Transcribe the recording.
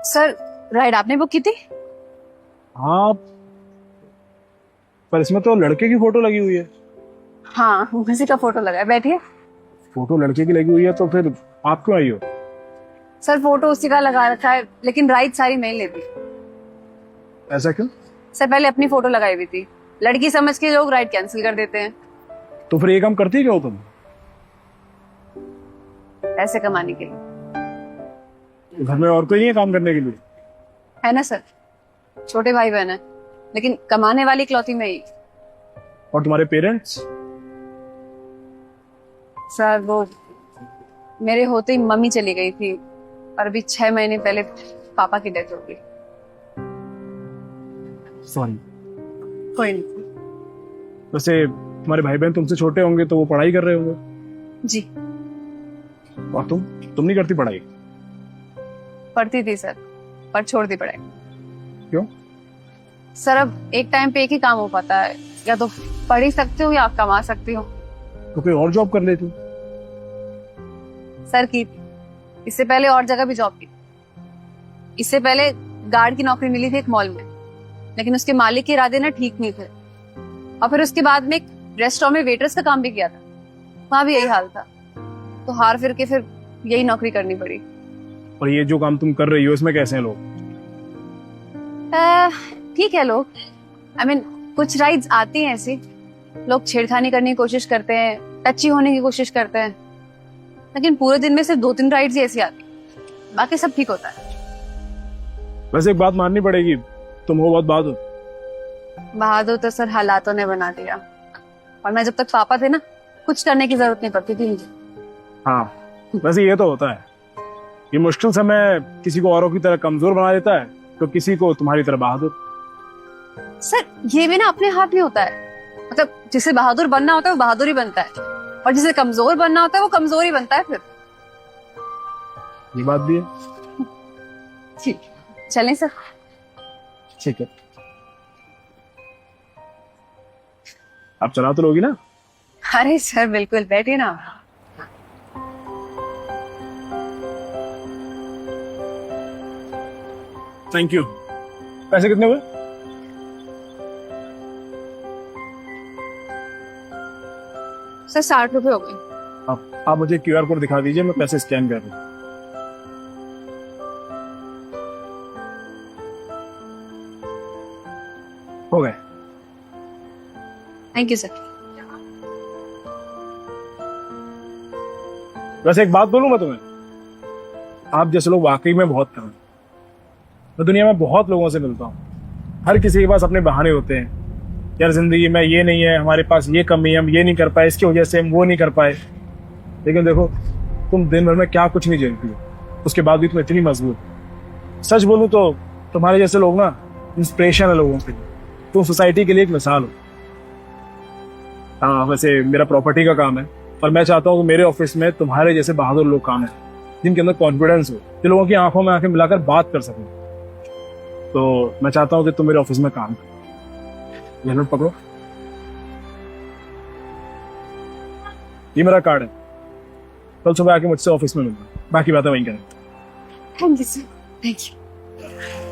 Sir ride आपने book की थी? हाँ, पर इसमें तो लड़के की फोटो लगी हुई है। हाँ उसी का फोटो लगा है, बैठिए। फोटो लड़के की लगी हुई है तो फिर आप क्यों आई हो? सर फोटो उसी का लगा रखा है, लेकिन राइड सारी मैं ही लेती। ऐसा क्यों? सर पहले अपनी फोटो लगाई हुई थी, लड़की समझ के लोग राइड कैंसिल कर देते हैं। तो फिर ये काम करती क्यों हो तुम? पैसे कमाने के लिए। घर में और कोई नहीं है काम करने के लिए? है ना सर, छोटे भाई बहन है, लेकिन कमाने वाली इकलौती मैं ही। और तुम्हारे पेरेंट्स? सर वो मेरे होते ही मम्मी चली गई थी, और अभी 6 महीने पहले पापा की डेथ हो गई। सॉरी। कोई नहीं। वैसे तुम्हारे भाई बहन तुमसे छोटे होंगे तो वो पढ़ाई कर रहे होंगे। जी और तुम नहीं करती पढ़ाई? पढ़ती थी सर, पर छोड़ दी पढ़ाई। क्यों? सर अब एक टाइम पे एक ही काम हो पाता है, या तो पढ़ ही सकती हो या आप कमा सकती हो। तो कोई और जॉब कर लेती? सर की इससे पहले और जगह भी जॉब की। इससे पहले गार्ड की नौकरी मिली थी एक मॉल में, लेकिन उसके मालिक के इरादे ना ठीक नहीं थे। और फिर उसके बाद में एक रेस्टोरेंट में वेट्रेस का काम भी किया था, वहां भी यही हाल था। तो हार फिर के फिर यही नौकरी करनी पड़ी। और ये जो काम तुम कर रही हो इसमें कैसे हैं लोग? ठीक है लोग, आई मीन कुछ राइड्स आती हैं ऐसी, लोग छेड़खानी करने की कोशिश करते हैं, टची होने की कोशिश करते हैं, लेकिन पूरे दिन में सिर्फ 2-3 राइड्स ही ऐसी आती, बाकी सब ठीक होता है। वैसे एक बात माननी पड़ेगी, तुम हो बहुत बहादुर। बहादुर तो सर हालातों ने बना दिया, और मैं जब तक पापा थे ना, कुछ करने की जरूरत नहीं पड़ती थी मुझे। हाँ, वैसे ये तो होता है, ये मुश्किल समय किसी को औरों की तरह कमजोर बना देता है, तो किसी को तुम्हारी तरह बहादुर। सर ये भी ना अपने हाथ में होता है, मतलब जिसे बहादुर बनना होता है वो बहादुर ही बनता है, और जिसे कमजोर बनना होता है वो कमजोर ही बनता है फिर। ये बात भी है। ठीक, चलें सर? ठीक है, आप चला तो लोगी ना? अरे सर बिल्कुल, बैठिए ना। Thank you. पैसे कितने हुए? सर 60 रुपए हो गए। आप मुझे QR कोड दिखा दीजिए, मैं पैसे स्कैन कर दूं। हो गए। Thank you sir. वैसे एक बात बोलूं मैं तुम्हें, आप जैसे लोग वाकई में बहुत कम हैं। मैं दुनिया में बहुत लोगों से मिलता हूँ, हर किसी के पास अपने बहाने होते हैं। यार जिंदगी में ये नहीं है, हमारे पास ये कमी है, हम ये नहीं कर पाए, इसकी वजह से हम वो नहीं कर पाए। लेकिन देखो, तुम दिन भर में क्या कुछ नहीं झेलती हो, उसके बाद भी तुम इतनी मजबूत। सच बोलूं तो तुम्हारे जैसे लोग ना इंस्पिरेशन है लोगों के लिए, तुम सोसाइटी के लिए एक मिसाल हो। हाँ, वैसे मेरा प्रॉपर्टी का काम है, और मैं चाहता हूँ कि मेरे ऑफिस में तुम्हारे जैसे बहादुर लोग काम है, जिनके अंदर कॉन्फिडेंस हो, जो लोगों की आंखों में आंखें मिलाकर बात कर सकें। तो मैं चाहता हूँ कि तुम मेरे ऑफिस में काम करो। ये नोट पकड़ो, ये मेरा कार्ड है। कल सुबह आके मुझसे ऑफिस में मिलना, बाकी बातें वहीं करें। Thank you sir, thank you.